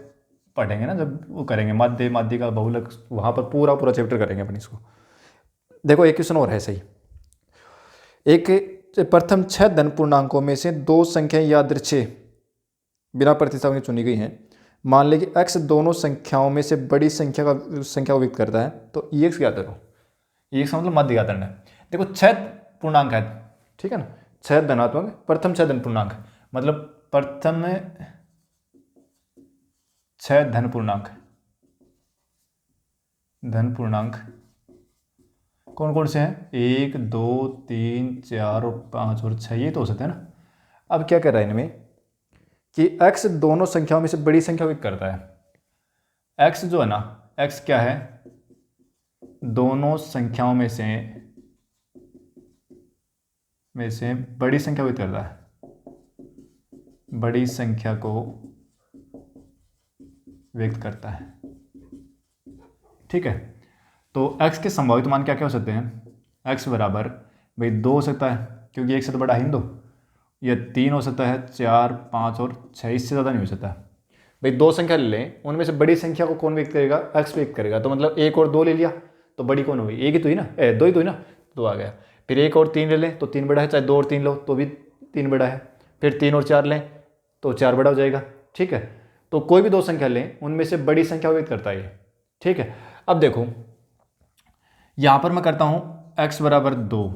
पढ़ेंगे ना, जब वो करेंगे माध्य का बहुलक, वहाँ पर पूरा चैप्टर करेंगे अपन इसको। देखो एक क्वेश्चन और है सही, एक प्रथम 6 धन पूर्णांकों में से 2 संख्याएं यादृच्छिक बिना प्रतिस्थापन के चुनी गई हैं, मान लें कि x दोनों संख्याओं में से बड़ी संख्या को व्यक्त करता है, तो EX ज्ञात करो, EX का मतलब माध्य ज्ञात करना है। देखो 6 पूर्णांक है, ठीक है ना, 6 धनात्मक, प्रथम 6 धन पूर्णांक, मतलब प्रथम 6 धन पूर्णांक कौन कौन से हैं? 1 2 3 4 और 5 और 6, ये तो हो सकते हैं ना। अब क्या कर रहा है इनमें कि x दोनों संख्याओं में से बड़ी संख्या को करता है। x जो है ना, x क्या है? दोनों संख्याओं में से बड़ी संख्या को करता है, बड़ी संख्या को व्यक्त करता है। ठीक है, तो x के संभावित मान क्या क्या हो सकते हैं? x बराबर भाई 2 हो सकता है, क्योंकि 1 से तो बड़ा है 2, या 3 हो सकता है, 4 5 और 6, इससे ज़्यादा नहीं हो सकता। भाई 2 संख्या ले लें, उनमें से बड़ी संख्या को कौन व्यक्त करेगा? x व्यक्त करेगा। तो मतलब 1 और 2 ले लिया तो बड़ी कौन हुई? 1 ही तो ही ना, 2 ही तो ही ना, 2 आ गया। फिर 1 और 3 ले लें तो 3 बड़ा है, चाहे 2 और 3 लो तो भी 3 बड़ा है। फिर 3 और 4 लें तो 4 बड़ा हो जाएगा। ठीक है, तो कोई भी 2 संख्या लें, उनमें से बड़ी संख्या को व्यक्त करता है ये। ठीक है, अब देखो यहाँ पर मैं करता हूँ x बराबर 2।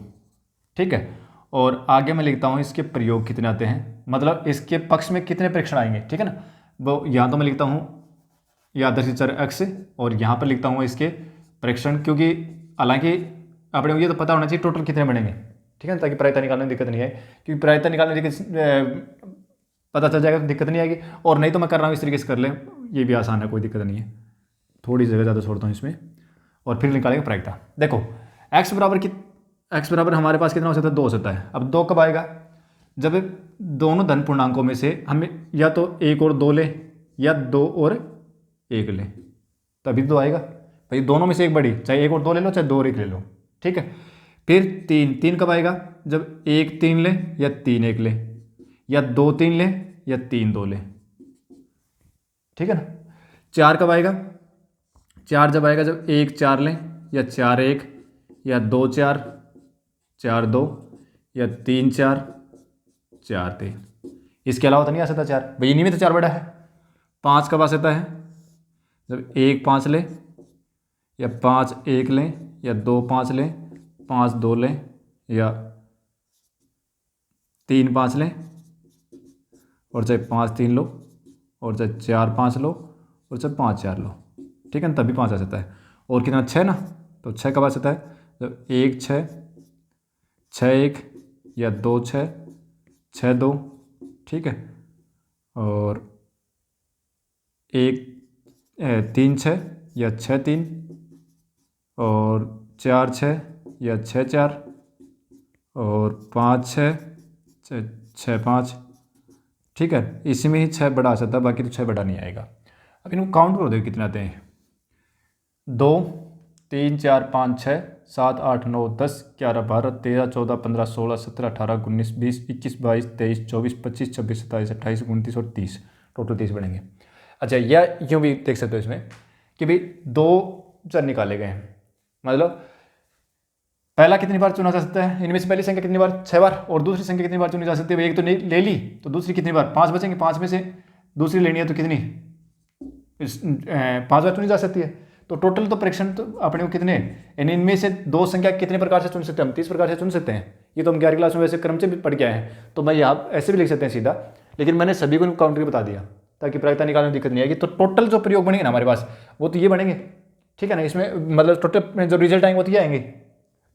ठीक है, और आगे मैं लिखता हूँ इसके प्रयोग कितने आते हैं, मतलब इसके पक्ष में कितने परीक्षण आएंगे। ठीक है ना, वो यहाँ तो मैं लिखता हूँ यादृच्छिक चर x, और यहाँ पर लिखता हूँ इसके परीक्षण, क्योंकि हालांकि अपने को ये तो पता होना चाहिए टोटल कितने बनेंगे। ठीक है ना, ताकि प्रायिकता निकालने में दिक्कत नहीं आए, क्योंकि प्रायिकता निकालने में पता चल जाएगा तो दिक्कत नहीं आएगी। और नहीं तो मैं कर रहा हूँ इस तरीके से कर लें, ये भी आसान है, कोई दिक्कत नहीं है। थोड़ी जगह ज़्यादा छोड़ता हूँ इसमें, और फिर निकालेंगे प्रायिकता। देखो x बराबर हमारे पास कितना हो सकता है? 2 हो सकता है। अब 2 कब आएगा? जब दोनों धन पूर्णांकों में से हमें या तो 1 और 2 ले, या 2 और 1 ले, तभी तो आएगा। भाई दोनों में से एक बड़ी, चाहे 1 और 2 ले लो, चाहे 2 और 1 ले लो। ठीक है, फिर 3 कब आएगा? जब 1 3 ले, या 3 1 ले, या 2 3 ले, या 3 2 ले। ठीक है ना। 4 कब आएगा? 4 जब आएगा जब 1 4 लें, या 4 1, या 2 4 4 2, या 3 4 4 3। इसके अलावा तो नहीं आ सकता 4, भाई इन्हीं में तो 4 बड़ा है। 5 कब आ सकता है? जब 1 5 ले, या 5 1 लें, या 2 5 लें, 5 2 लें, या 3 5 लें, और चाहे 5 3 लो, और चाहे 4 5 लो, और चाहे 5 4 लो। ठीक है ना, तभी 5 आ सकता है। और कितना? 6 ना, तो 6 कब आ सकता है? जब 1 6 6 1, या 2 6 6 2। ठीक है, और 1 3 6, या 6 3, और 4 6, या 6 4, और 5 6 6 5। ठीक है, इसी में ही 6 बड़ा आ सकता है, बाकी तो 6 बड़ा नहीं आएगा। अब इनको काउंट करो, देखो कितने आते हैं। 2 3 4 5 6 7 8 9 10 11 12 13 14 15 16 17 18 19 20 21 22 23 24 25 26 27 28 29 और 30, टोटल 30 बनेंगे। अच्छा, या यूँ भी देख सकते हो इसमें कि भाई 2 चर निकाले गए हैं, मतलब पहला कितनी बार चुना जा सकता है? इनमें से पहली संख्या कितनी बार? 6 बार। और दूसरी संख्या कितनी बार चुनी जा सकती है? एक तो ले ली, तो दूसरी कितनी बार? 5 बचेंगे। 5 में से दूसरी लेनी है तो कितनी? 5 बार चुनी जा सकती है। तो टोटल तो परीक्षण तो अपने को कितने, इनमें से 2 संख्या कितने प्रकार से चुन सकते हैं? हम 30 प्रकार से चुन सकते हैं। ये तो हम 11वीं क्लास में वैसे क्रम से भी पढ़ के आए हैं, तो भाई आप ऐसे भी लिख सकते हैं सीधा, लेकिन मैंने सभी को काउंटर बता दिया ताकि प्रायिकता निकालने में दिक्कत नहीं आएगी। तो टोटल जो प्रयोग बनेंगे ना हमारे पास, वो तो ये बनेंगे। ठीक है ना, इसमें मतलब टोटल में जो रिजल्ट आएंगे वो तो ये आएंगे।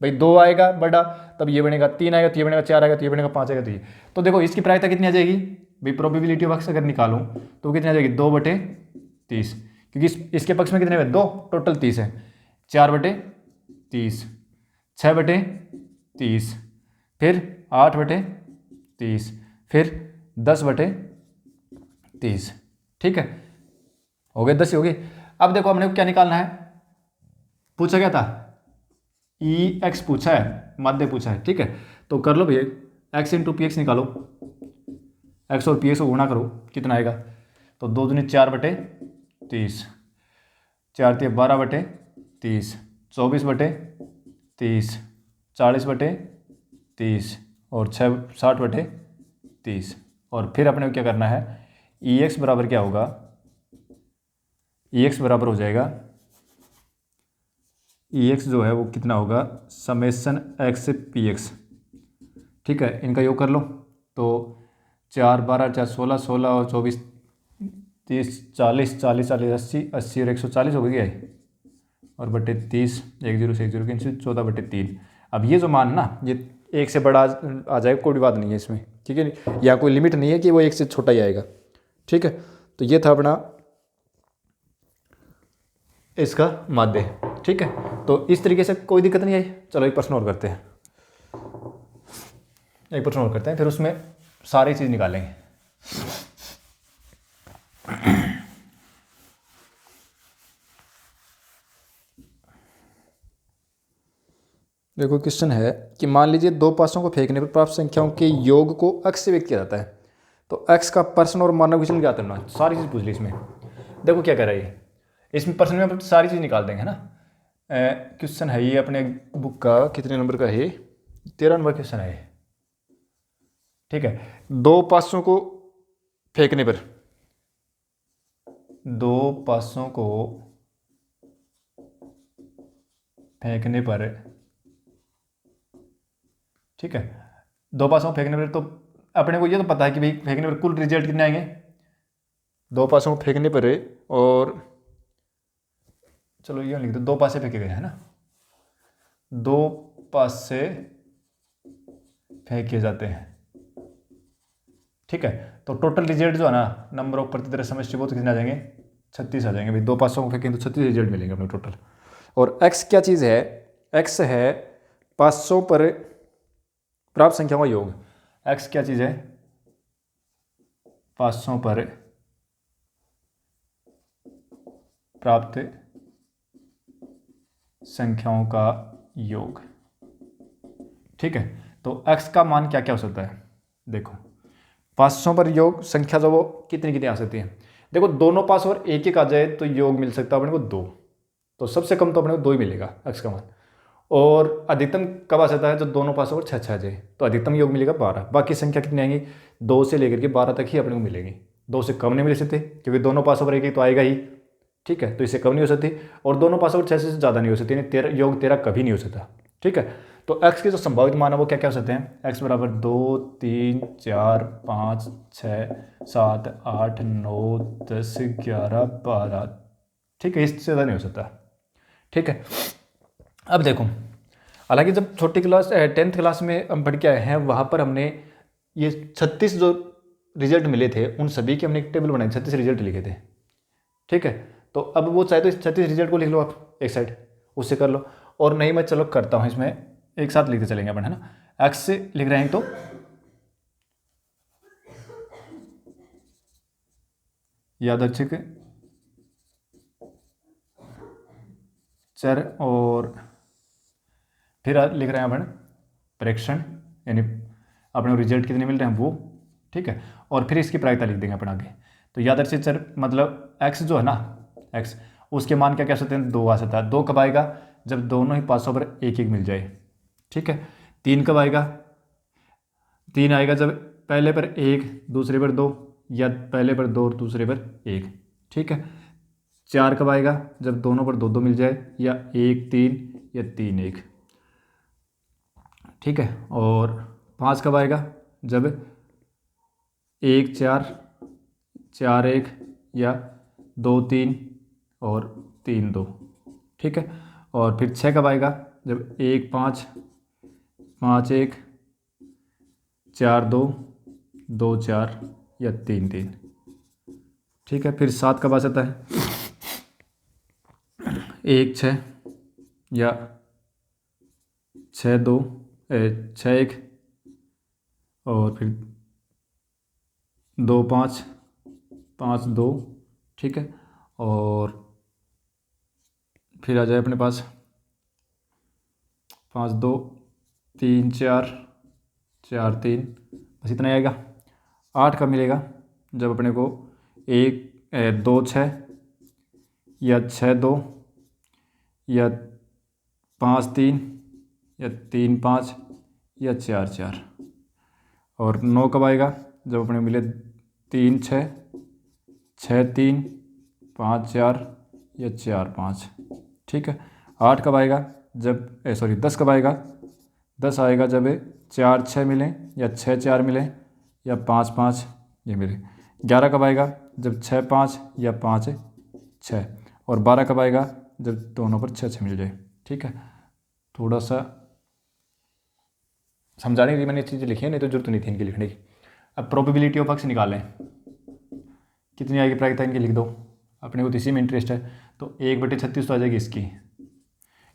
भाई 2 आएगा बड़ा, तब ये बनेगा, 3 आएगा तो ये बनेगा, 4 आएगा तो ये बनेगा, 5 आएगा तो ये। तो देखो इसकी प्रायिकता कितनी आ जाएगी भाई? प्रोबेबिलिटी ऑफ x अगर निकालूं तो कितनी आ जाएगी? 2/30, क्योंकि इसके पक्ष में कितने हैं? 2, टोटल 30 है। 4/30, 6/30, फिर 8/30, फिर 10/30। ठीक है, हो गए 10 ही हो गए। अब देखो हमने क्या निकालना है, पूछा क्या था? EX पूछा है, माध्य पूछा है। ठीक है, तो कर लो भैया, x इंटू पी एक्स निकालो, x और पी एक्स को गुणा करो, कितना आएगा? तो 2 दूनी 4/30, 4 3 12/30, 24/30, 40/30, और 6 60/30। और फिर अपने को क्या करना है? EX बराबर क्या होगा? EX बराबर हो जाएगा, EX जो है वो कितना होगा? समेसन x से px। ठीक है, इनका योग कर लो, तो 4 12 4 16, 16 और 24 30 40 40 40 80 80 और 140 हो गया है, और बटे 30 1 0 से 1 0 कैंसिल 14/3। अब ये जो मान ना ये एक से बड़ा आ जाएगा, कोई बात नहीं है इसमें, ठीक है, या कोई लिमिट नहीं है कि वो एक से छोटा ही आएगा, ठीक है। तो ये था अपना इसका माध्य, ठीक है। तो इस तरीके से कोई दिक्कत नहीं आई। चलो एक प्रश्न और करते हैं, एक प्रश्न और करते हैं, फिर उसमें सारी चीज़ निकालेंगे। देखो क्वेश्चन है कि मान लीजिए दो पासों को फेंकने पर प्राप्त संख्याओं के योग को x से व्यक्त किया जाता है, तो x का पर्सन और मानव विचलन क्या करना है, सारी चीज़ पूछ ली इसमें। देखो क्या कर रहा है ये, इसमें पर्सन में सारी चीज़ निकाल देंगे, है ना। क्वेश्चन है ये अपने बुक का कितने नंबर का है, 13 नंबर क्वेश्चन है ये, ठीक है। दो पासों को फेंकने पर, दो पासों को फेंकने पर, ठीक है, दो पासों को फेंकने पर, तो अपने को ये तो पता है कि भाई फेंकने पर कुल रिजल्ट कितने आएंगे, दो पासों को फेंकने पर, और चलो ये लिख दो, दो पासे फेंके गए हैं ना, दो पासे फेंके जाते हैं, ठीक है। तो टोटल रिजल्ट जो है ना, नंबर ऑफ प्रतिदर्श समष्टि वो तो कितने आ जाएंगे, 36 आ जाएंगे भाई। दो पासों को फेंकें तो 36 रिजल्ट मिलेंगे अपने टोटल। और x क्या चीज़ है, x है 500 पर प्राप्त संख्याओं का योग। x क्या चीज़ है, 500 पर प्राप्त संख्याओं का योग, ठीक है। तो x का मान क्या क्या हो सकता है, देखो 500 पर योग संख्या जो वो कितनी कितनी आ सकती है। देखो दोनों पास और एक एक आ जाए तो योग मिल सकता है अपने को 2, तो सबसे कम तो अपने को 2 ही मिलेगा x का मान। और अधिकतम कब आ सकता है, जब दोनों पास और 6 आ जाए, तो अधिकतम योग मिलेगा 12। बाकी संख्या कितनी आएंगी, 2 से लेकर के 12 तक ही अपने को मिलेगी, 2 से कम नहीं मिल सकते, क्योंकि दोनों पास ओवर एक एक तो आएगा ही, ठीक है। तो इससे कम नहीं हो सकती, और दोनों पास ओवर 6 से ज़्यादा नहीं हो सकती, यानी 13 योग 13 कभी नहीं हो सकता, ठीक है। तो x के जो संभावित मान है वो क्या क्या हो सकते हैं, x बराबर 2 3 4 5 6 7 8 9 10 11 12, ठीक है, इससे ज़्यादा नहीं हो सकता, ठीक है। अब देखो, हालांकि जब छोटी क्लास 10th क्लास में हम पढ़ के आए हैं, वहाँ पर हमने ये 36 जो रिजल्ट मिले थे उन सभी के हमने एक टेबल बनाई, 36 रिजल्ट लिखे थे, ठीक है। तो अब वो चाहे तो इस 36 रिजल्ट को लिख लो आप एक साइड, उससे कर लो, और नहीं मैं चलो करता हूँ, इसमें एक साथ लिखते चलेंगे अपन, है ना। x से लिख रहे हैं तो यादृच्छिक चर, और फिर लिख रहे हैं अपन प्रेक्षण, यानी अपने रिजल्ट कितने मिल रहे हैं वो, ठीक है। और फिर इसकी प्रायिकता लिख देंगे अपन आगे। तो यादृच्छिक चर मतलब x जो है ना, x उसके मान क्या क्या सकते हैं, 2 आ सकता है। 2 कब आएगा, जब दोनों ही पासों पर एक एक मिल जाए, ठीक है। 3 कब आएगा, 3 आएगा जब पहले पर 1 दूसरे पर 2, या पहले पर 2 और दूसरे पर 1, ठीक है। 4 कब आएगा, जब दोनों पर 2 2 मिल जाए, या 1 3 या 3 1, ठीक है। और 5 कब आएगा, जब 1 4 4 1 या 2 3 और 3 2, ठीक है। और फिर 6 कब आएगा, जब 1 5 5 1 4 2 2 4 या 3 3, ठीक है। फिर 7 कब आ जाता है, 1 6 या 6 2 6 1, और फिर 2 5 5 2, ठीक है। और फिर आ जाए अपने पास 5 2 3 4 4 3, बस इतना ही आएगा। 8 कब मिलेगा, जब अपने को 2 6 या 6 2 या 5 3 या 3 5 या 4 4। और 9 कब आएगा, जब अपने को मिले 3 6 6 3 5 4 या 4 5, ठीक है। 8 कब आएगा, जब 10 कब आएगा, 10 आएगा जब 4 6 मिलें, या 6 4 मिलें, या 5 5, ये मेरे 11 कब आएगा जब 6 5 या 5 6, और 12 कब आएगा जब दोनों पर 6 6 मिल जाए। ठीक है, थोड़ा सा समझाने के लिए मैंने चीज़ें लिखी है, नहीं तो जरूरत नहीं थी इनकी लिखने की। अब प्रोबेबिलिटी ऑफ एक्स निकालें, कितनी आएगी प्रायिकता इनकी लिख दो, अपने को तो इसी में इंटरेस्ट है। तो 1/36 तो आ जाएगी इसकी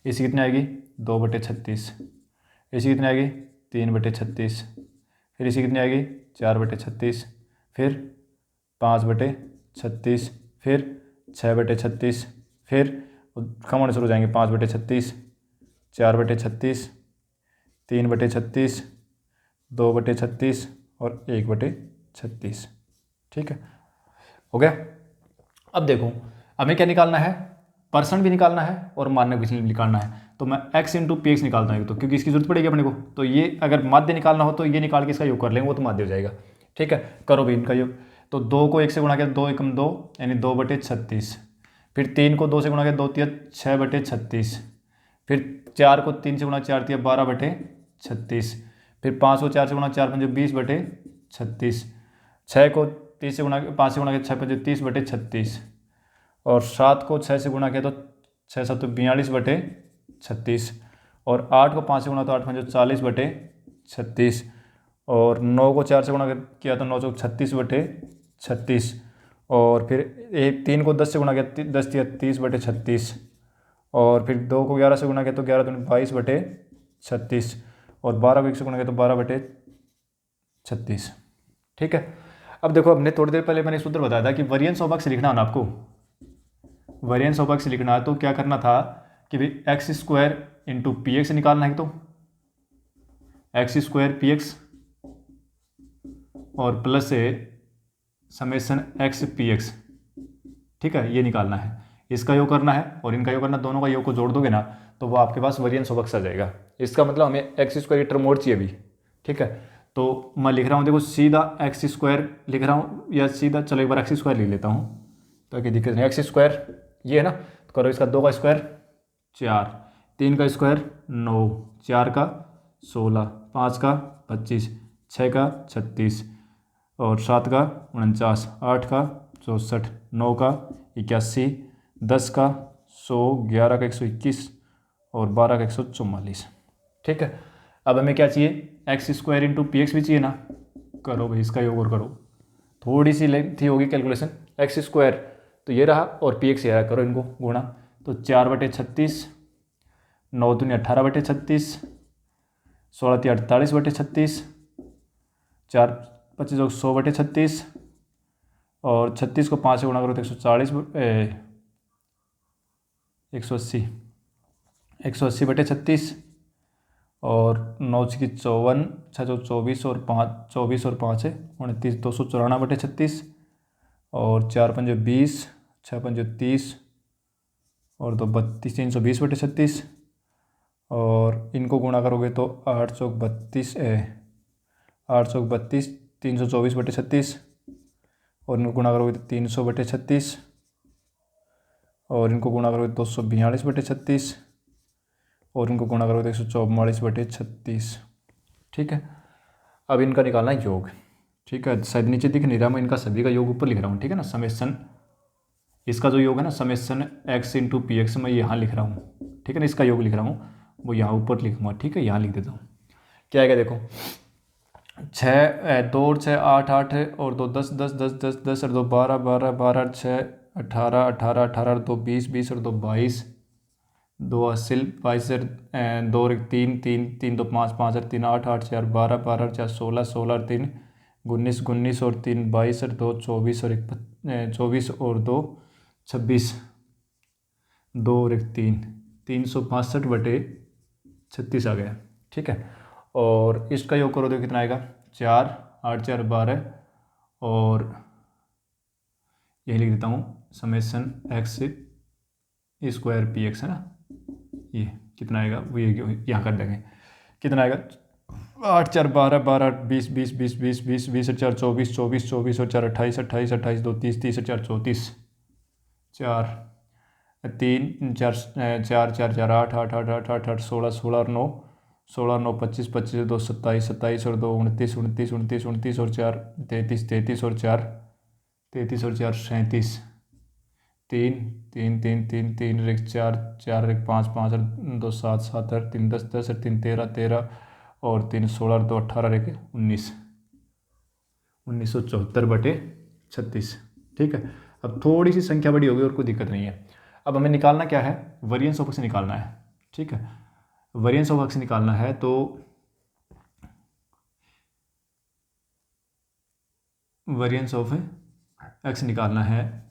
कितनी आएगी 2/36, इसी कितनी आएगी 3/36, फिर इसी कितनी आएगी 4/36, फिर 5/36, फिर 6/36, फिर कम होने शुरू हो जाएंगे 5/36, 4/36, 3/36, 2/36 और 1/36। ठीक है, हो गया। अब देखो हमें क्या निकालना है, परसेंट भी निकालना है और मानक भी निकालना है। तो मैं x इंटू पी एक्स निकालता हूँ, तो क्योंकि इसकी जरूरत पड़ेगी अपने को। तो ये अगर माध्य निकालना हो तो ये निकाल के इसका योग कर लेंगे, वो तो माध्य हो जाएगा। ठीक है, करो भी इनका योग। तो 2 को 1 से गुणा किया 2 एकम 2 यानी 2/36, फिर 3 को 2 से गुणा किया 2 तिया 6/36, फिर 4 को 3 से गुणा 4 तिया 12/36, फिर 5 को 4 से गुणा 4 पंजे 20/36, 6 को 30 से गुणा 5 से गुणा किया 6 पंजे 30/36, और 7 को 6 से गुणा किया तो 6 7 42/36, और 8 को 5 से गुणा तो 8 5 40/36, और 9 को 4 से गुणा किया तो 9 36/36, और फिर 3 को 10 से गुणा किया 10 30/36, और फिर 2 को 11 से गुणा किया तो 11 22/36, और 12 को 1 से गुणा किया तो 12/36। ठीक है, अब देखो हमने थोड़ी देर पहले मैंने सूत्र बताया था कि वेरिएंस ऑफ एक्स लिखना है ना आपको, वेरिएंस ऑफ एक्स लिखना है तो क्या करना था कि भाई x square into P x निकालना है, तो एक्स स्क्वायर पी एक्स और प्लस से समेसन एक्स पी एक्स। ठीक है, ये निकालना है, इसका योग करना है और इनका योग करना, दोनों का योग को जोड़ दोगे ना तो वो आपके पास वेरिएंस ऑफ एक्स आ जाएगा। इसका मतलब हमें एक्स स्क्वायर टर्म और चाहिए अभी। ठीक है, तो मैं लिख रहा हूँ, देखो सीधा एक्स स्क्वायर लिख रहा हूँ या सीधा, चलो एक बार एक्स स्क्वायर लिख लेता हूँ ताकि दिक्कत नहीं। एक्स स्क्वायर ये है ना, तो करो इसका 2 का स्क्वायर 4, 3 का स्क्वायर 9, 4 का 16, 5 का 25, 6 का 36, और 7 का 49, 8 का 64, 9 का 81, 10 का 100, 11 का 121 और 12 का 144। ठीक है, अब हमें क्या चाहिए, x square into P x भी चाहिए ना। करो भाई इसका योग और करो, थोड़ी सी लेंथी होगी कैलकुलेशन। एक्स स्क्वायर तो ये रहा और पी एक्स ये रहा, करो इनको गुणा। तो 4/36, 9 दूनी 18/36, 16 ती 48/36, 4 25 100/36, और 36 को 5 से गुणा करो तो 140 180 180/36, और 9 की 54, 6 24 और 5 24 और 5 है 29, 294/36, और 4 पंजे 20, 6 पंजे 30 और 2 32, 320/36, और इनको गुणा करोगे तो 832 324/36, और इनको गुणा करोगे तो 300/36, और इनको गुणा करोगे तो 242/36, और इनको गुणा करोगे तो 144/36। ठीक है, अब इनका निकालना है योग। ठीक है, शायद नीचे दिख नहीं रहा, मैं इनका सभी का योग ऊपर लिख रहा हूँ। ठीक है ना, समेसन इसका जो योग है ना summation x into P x, मैं यहाँ लिख रहा हूँ। ठीक है ना, इसका योग लिख रहा हूँ, वो यहाँ ऊपर लिखूँगा। ठीक है, यहाँ लिख देता हूँ। क्या आएगा देखो, 2 और 6 8 8 और 2 10 10 10 10 10 और 2 12 12 12 6 18 18 18 2 20 20 और 2 22, 2 अस्सी 22 2 और 3 3 3 2 5 5 और 3 8 8 4 12 12 और 4 16 16 और 3 19 19 और 3 22 और 2 24 और 1 24 और 2 26, 2 और 1 3 365/36 आ गया। ठीक है, और इसका योग करो तो कितना आएगा, 4 8 4 12, और यही लिख देता हूँ summation X square P x है ना, ये कितना आएगा वो ये यहाँ कर देंगे, कितना आएगा 8 4 12 12 20 20 20 20 20 20 और 4 24 24 24 और 4 28 28 28 2 30 30 और 4 34, 4 3 4 4 4 4 8 8 8 8 8 8 16 16 और 9 16 9 25 25 2 27 27 और 2 29 29 29 29 और 4 33 33 और 4 33 और 4 37 3 3 3 3 3 और 1 4 4 और 1 5 5 और 2 7 7 और 3 10 10 और 3 13 13 और 3 16 और 2 18 और 1 19 1974/36। ठीक है, अब थोड़ी सी संख्या बड़ी होगी और कोई दिक्कत नहीं है। अब हमें निकालना क्या है, वेरिएंस ऑफ एक्स निकालना है। ठीक है, वेरिएंस ऑफ एक्स निकालना है तो वेरिएंस ऑफ एक्स निकालना है।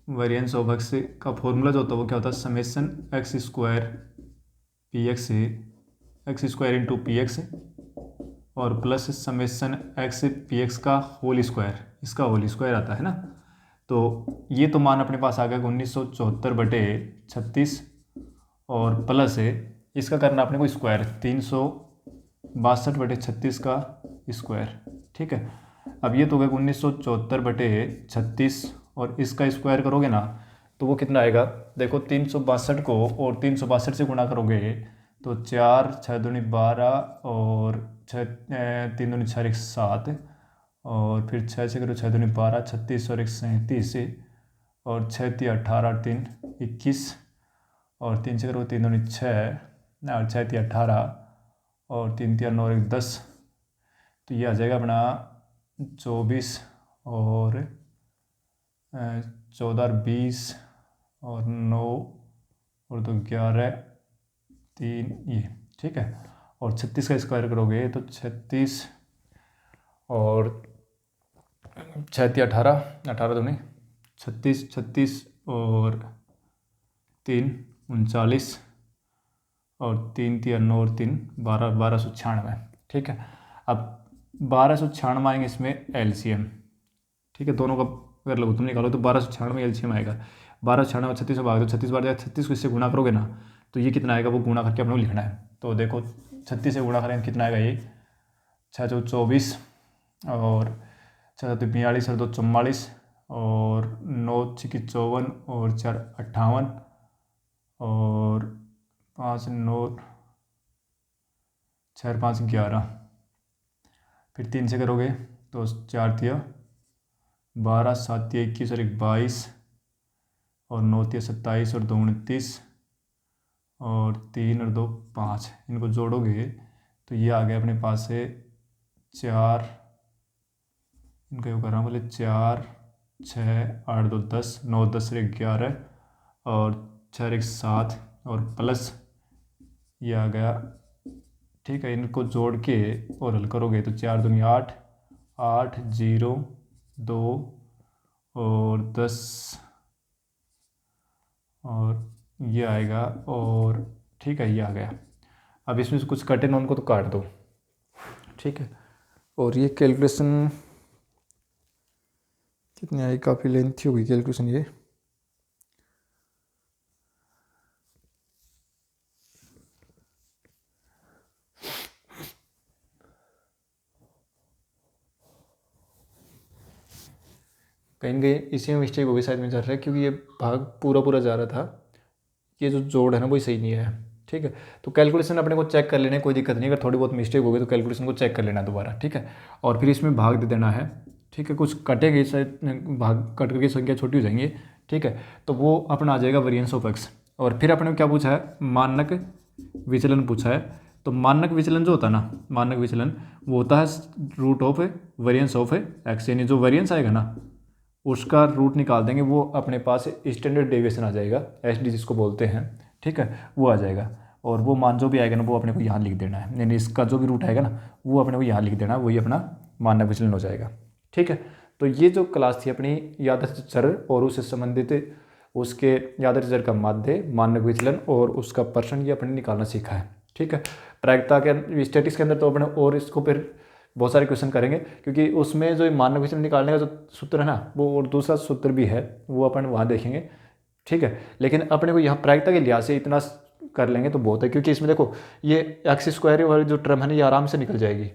वेरिएंस ऑफ एक्स का फॉर्मूला जो होता है वो क्या होता है, summation X square P X से X square into P X और plus summation X P X का होल स्क्वायर, इसका होल स्क्वायर आता है ना। तो ये तो मान अपने पास आ गया 1974/36 और प्लस है इसका करना अपने को स्क्वायर 362/36 का स्क्वायर। ठीक है, अब ये तो हो गया 1974/36 और इसका स्क्वायर करोगे ना तो वो कितना आएगा, देखो 362 को और 362 से गुणा करोगे तो 4 6 दूनी 12 और 6 3 दूनी 6 1 7 और फिर 6 से करो 6 दूनी 12 36 और 1 37 और 6 3 18 और 3 21 और 3 से करो 3 दूनी 6 और 6 3 18 और 3 3 9 1 10। तो ये आ जाएगा अपना 24 और 14 और 20 और 9 और 2 11 3 ये। ठीक है, और 36 का स्क्वायर करोगे तो 36 और 6 3 18 18 दूनी 36 36 और 3 39 और 3 3 9 और 3 12 1296। ठीक है, अब 1296 आएंगे इसमें एलसीएम। ठीक है, दोनों का अगर लघुत्तम निकालो तो 1296 एलसीएम आएगा। 1296 में 36 भाग दो, 36 बार जाएगा 36 को इससे गुणा करोगे ना तो ये कितना आएगा वो गुणा करके अपने को लिखना है। तो देखो 36 से गुणा करेंगे कितना आएगा, ये 6 2 24 और 6 2 42 और 2 44 और 9 6 54 और 4 58 और 5 9 6 5 11 फिर 3 से करोगे तो 4 तिया 12 7 तिया 21 और 1 22 और 9 तिया 27 और 2 29 और 3 और 2 5। इनको जोड़ोगे तो ये आ गया अपने पास से 4, इनका यूँ कर रहा हूँ बोले 4 6 8 2 10 9 10 और 1 11 और 4 1 7 और प्लस ये आ गया। ठीक है, इनको जोड़ के और हल करोगे तो 4 दूनी 8 8 0 2 और 10 और ये आएगा और ठीक है ये आ गया। अब इसमें से कुछ कटे ना उनको तो काट दो। ठीक है, और ये कैलकुलेशन कितनी आई, काफ़ी लेंथी होगी कैलकुलेशन ये। कहीं ना कहीं इसी में मिस्टेक होगी शायद, में चल रहा है क्योंकि ये भाग पूरा पूरा जा रहा था, ये जो जोड़ है ना वो सही नहीं है। ठीक है, तो कैलकुलेशन अपने को चेक कर लेना है, कोई दिक्कत नहीं। अगर थोड़ी बहुत मिस्टेक हो गई तो कैलकुलेशन को चेक कर लेना दोबारा। ठीक है, और फिर इसमें भाग दे देना है। ठीक है, कुछ कटेगी शायद, भाग कट करके संख्या छोटी हो जाएंगी। ठीक है, तो वो अपना आ जाएगा वेरिएंस ऑफ एक्स। और फिर अपने को क्या पूछा है, मानक विचलन पूछा है। तो मानक विचलन जो होता है ना, मानक विचलन वो होता है root of variance of X, यानी जो वेरिएंस आएगा ना उसका रूट निकाल देंगे, वो अपने पास स्टैंडर्ड डेविएशन आ जाएगा, एसडी जिसको बोलते हैं। ठीक है, वो आ जाएगा और वो मान जो भी आएगा ना वो अपने को यहाँ लिख देना है, यानी इसका जो भी रूट आएगा ना वो अपने को यहाँ लिख देना है, वही अपना मानक विचलन हो जाएगा। ठीक है, तो ये जो क्लास थी अपनी यादृच्छिक चर और उससे संबंधित उसके यादृच्छिक चर का माध्य, मानक विचलन और उसका परसेंट, ये अपने निकालना सीखा है। ठीक है, प्रायिकता के स्टैटिक्स के अंदर तो अपने और इसको फिर बहुत सारे क्वेश्चन करेंगे, क्योंकि उसमें जो मानक विचलन निकालने का जो सूत्र है ना वो और दूसरा सूत्र भी है, वो अपन वहाँ देखेंगे। ठीक है, लेकिन अपने को यहाँ प्रायिकता के लिहाज से इतना कर लेंगे तो बहुत है, क्योंकि इसमें देखो ये एक्स स्क्वायर वाली जो टर्म है ना ये आराम से निकल जाएगी।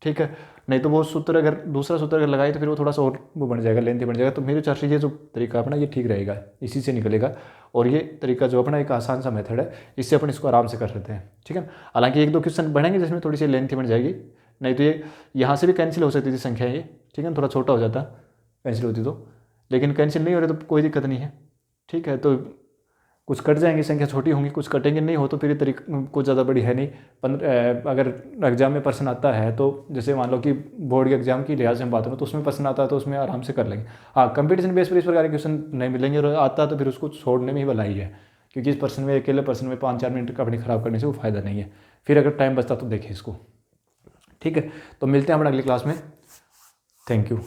ठीक है। नहीं तो वो सूत्र अगर दूसरा सूत्र अगर लगाए तो फिर वो थोड़ा सा और वो बन जाएगा, लेंथी बन जाएगा। तो मेरे हिसाब से ये जो तरीका अपना ये ठीक रहेगा, इसी से निकलेगा। और ये तरीका जो अपना एक आसान सा मेथड है, इससे अपन इसको आराम से कर लेते हैं, ठीक है। हालांकि एक दो क्वेश्चन बढ़ेंगे जिसमें थोड़ी सी लेंथी बन जाएगी, नहीं तो ये यहाँ से भी कैंसिल हो सकती थी संख्या ये, ठीक है। थोड़ा छोटा हो जाता कैंसिल होती तो, लेकिन कैंसिल नहीं हो रहे तो कोई दिक्कत नहीं है, ठीक है। तो कुछ कट जाएंगी, संख्या छोटी होंगी, कुछ कटेंगे नहीं हो तो फिर ये तरीका कुछ ज़्यादा बड़ी है नहीं। अगर एग्जाम में प्रश्न आता है तो जैसे मान लो कि बोर्ड के एग्जाम की लिहाज से हम बात करें तो उसमें प्रश्न आता है तो उसमें आराम से कर लेंगे। हाँ, कंपटीशन बेस पर इस प्रकार के क्वेश्चन नहीं मिलेंगे और आता है तो फिर उसको छोड़ने में ही भलाई है, क्योंकि इस प्रश्न में अकेले प्रश्न में 5-4 मिनट अपनी ख़राब करने से वो फ़ायदा नहीं है। फिर अगर टाइम बचता तो देखें इसको, ठीक है। तो मिलते हैं अपने अगली क्लास में। Thank you.